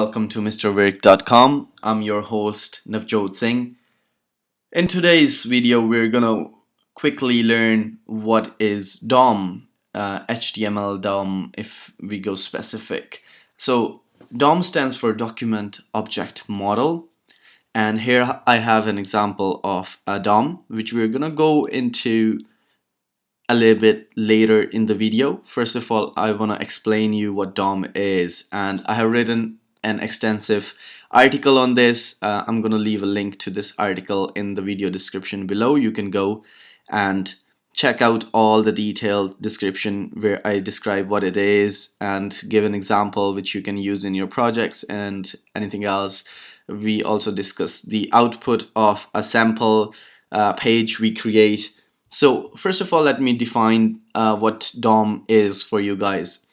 welcome to MrWork.com. I'm your host Navjot Singh. In today's video, we're gonna quickly learn what is DOM, HTML DOM if we go specific. So DOM stands for Document Object Model, and here I have an example of a DOM which we're gonna go into a little bit later in the video. First of all, I want to explain you what DOM is, and I have written an extensive article on this. I'm going to leave a link to this article in the video description below. You can go and check out all the detailed description where I describe what it is and give an example which you can use in your projects and anything else. We also discuss the output of a sample page we create. So first of all, let me define what DOM is for you guys.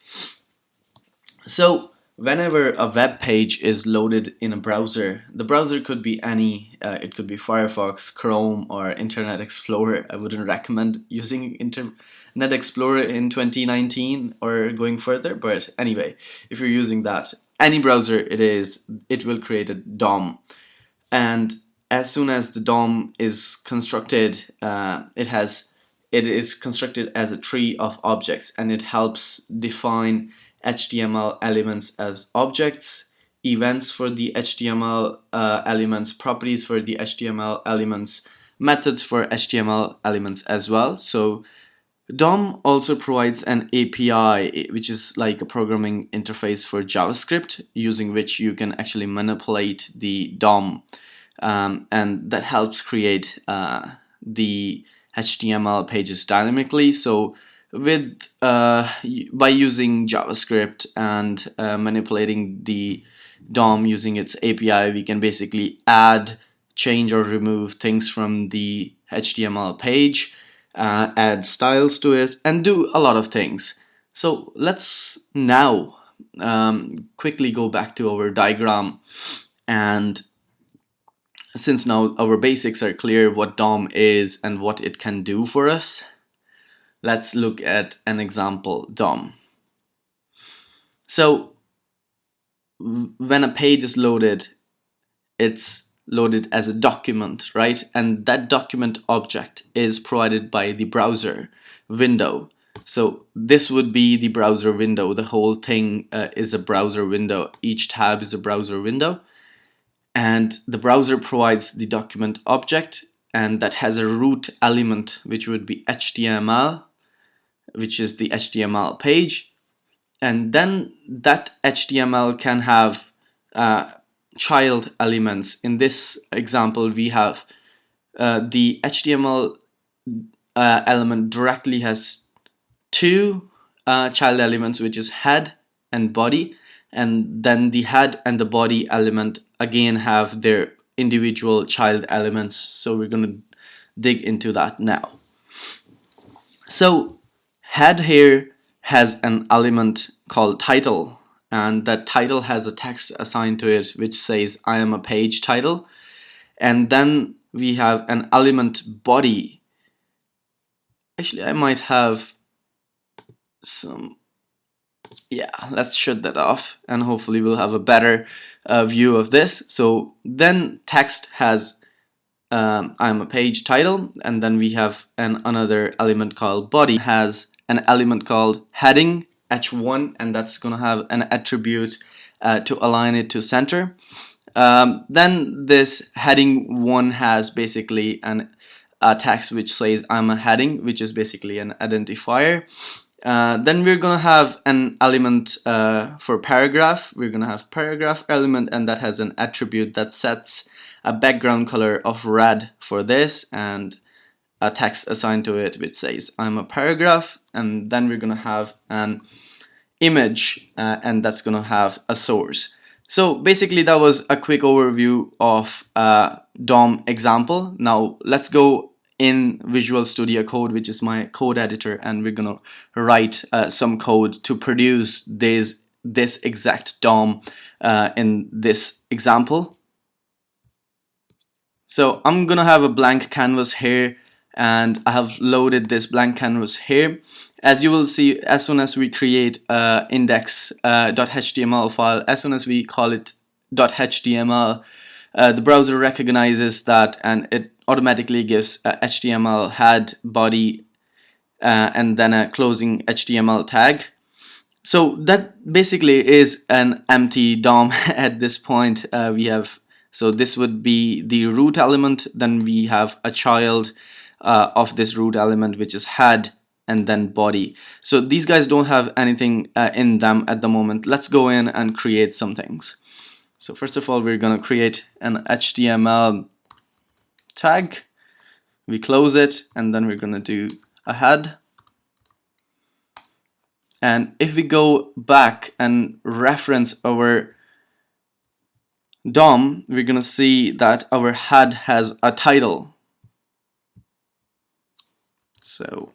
So whenever a web page is loaded in a browser, the browser could be any, it could be Firefox, Chrome, or Internet Explorer. I wouldn't recommend using Internet Explorer in 2019 or going further, but anyway, if you're using that, any browser it will create a DOM. And as soon as the DOM is constructed, it is constructed as a tree of objects, and it helps define HTML elements as objects, events for the HTML elements, properties for the HTML elements, methods for HTML elements as well. So DOM also provides an API, which is like a programming interface for JavaScript, using which you can actually manipulate the DOM. And that helps create the HTML pages dynamically. So with by using JavaScript and manipulating the DOM using its API, we can basically add, change, or remove things from the HTML page, add styles to it, and do a lot of things. So let's now quickly go back to our diagram, and since now our basics are clear what DOM is and what it can do for us, let's look at an example DOM. So when a page is loaded, it's loaded as a document, right? And that document object is provided by the browser window. So this would be the browser window. The whole thing is a browser window. Each tab is a browser window. And the browser provides the document object, and that has a root element which would be HTML, which is the HTML page. And then that HTML can have child elements. In this example, we have the HTML element directly has two child elements, which is head and body. And then the head and the body element again have their individual child elements. So we're going to dig into that now. So head here has an element called title, and that title has a text assigned to it which says I am a page title. And then we have an element body. Actually, I might have some, yeah, let's shut that off, and hopefully we'll have a better view of this. So then text has I'm a page title, and then we have another element called body, has an element called heading h1, and that's gonna have an attribute to align it to center. Then this heading 1 has basically a text which says I'm a heading, which is basically an identifier. Then we're gonna have an element for paragraph. We're gonna have paragraph element, and that has an attribute that sets a background color of red for this, and a text assigned to it which says I'm a paragraph. And then we're gonna have an image, and that's gonna have a source. So basically that was a quick overview of DOM example. Now let's go in Visual Studio Code, which is my code editor, and we're gonna write some code to produce this exact DOM in this example. So I'm gonna have a blank canvas here, and I have loaded this blank canvas here. As you will see, as soon as we create index.html file, as soon as we call it .html, the browser recognizes that and it automatically gives a HTML head, body, and then a closing HTML tag. So that basically is an empty DOM at this point. So this would be the root element, then we have a child of this root element, which is head, and then body. So these guys don't have anything in them at the moment. Let's go in and create some things. So first of all, we're going to create an HTML tag. We close it, and then we're going to do a head. And if we go back and reference our DOM, we're going to see that our head has a title. So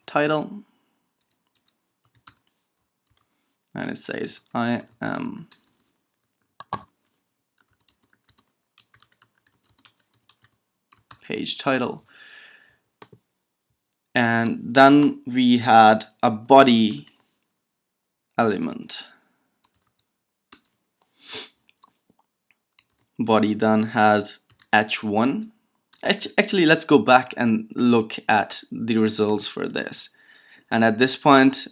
title, and it says I am page title. And then we had a body element. Body then has h1. Actually, let's go back and look at the results for this. And at this point,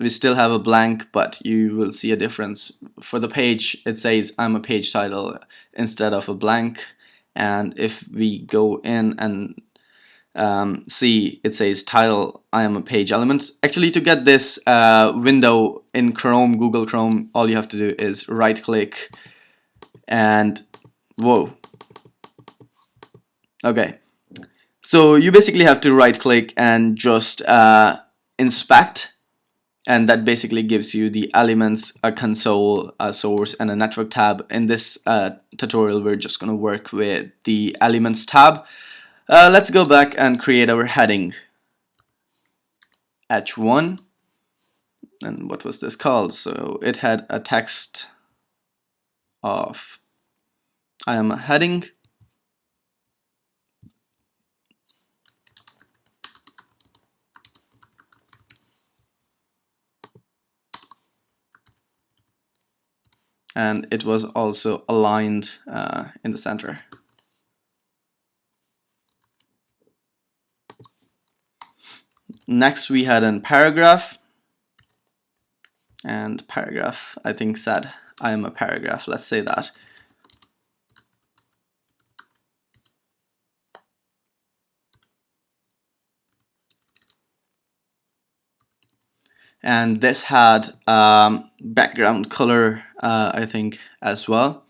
we still have a blank, but you will see a difference. For the page, it says I'm a page title instead of a blank. And if we go in and see, it says title, I am a page element. Actually, to get this window in Chrome, Google Chrome, all you have to do is right click and whoa. Okay, so you basically have to right click and just inspect, and that basically gives you the elements, a console, a source, and a network tab. In this tutorial, we're just going to work with the elements tab. Let's go back and create our heading. H1, and what was this called? So it had a text of I am a heading. And it was also aligned in the center. Next we had a paragraph, and paragraph I think said I am a paragraph. Let's say that. And this had background color I think as well.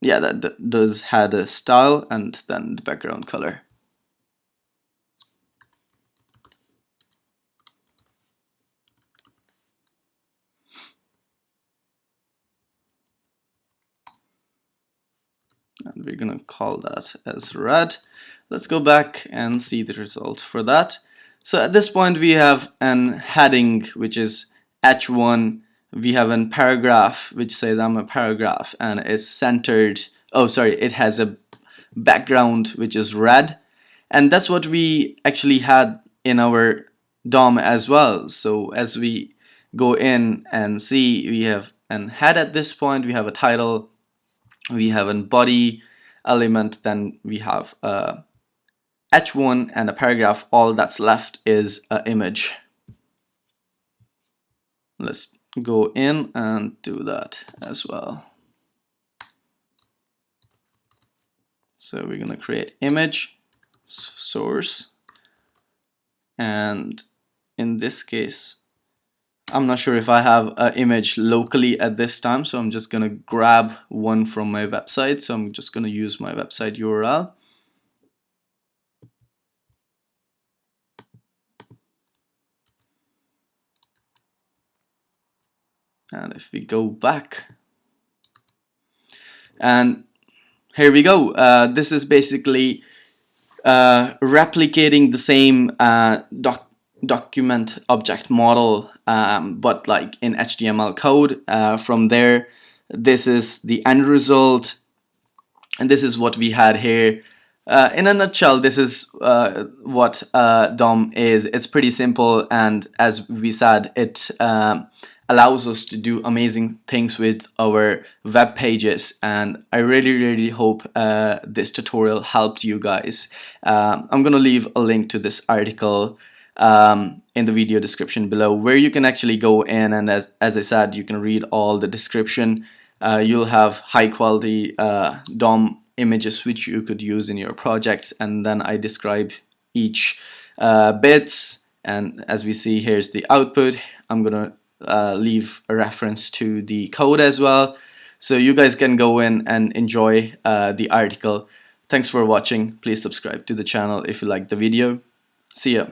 Yeah, that does had a style and then the background color. And we're gonna call that as red. Let's go back and see the result for that. So at this point we have an heading which is h1. We have a paragraph which says I'm a paragraph, and it's centered. Oh, sorry, it has a background which is red, and that's what we actually had in our DOM as well. So as we go in and see, we have an head at this point, we have a title, we have a body element, then we have a h1 and a paragraph. All that's left is an image. Let's go in and do that as well. So we're gonna create image source, and in this case I'm not sure if I have an image locally at this time, so I'm just gonna grab one from my website. So I'm just gonna use my website URL. And if we go back, and here we go. This is basically replicating the same document object model, but like in HTML code. From there, this is the end result, and this is what we had here. In a nutshell, this is what DOM is. It's pretty simple, and as we said, it allows us to do amazing things with our web pages, and I really hope this tutorial helped you guys. I'm gonna leave a link to this article in the video description below, where you can actually go in, and as I said, you can read all the description. You'll have high quality DOM images which you could use in your projects, and then I describe each bits, and as we see, here's the output. I'm gonna leave a reference to the code as well, so you guys can go in and enjoy the article. Thanks for watching. Please subscribe to the channel if you liked the video. See ya.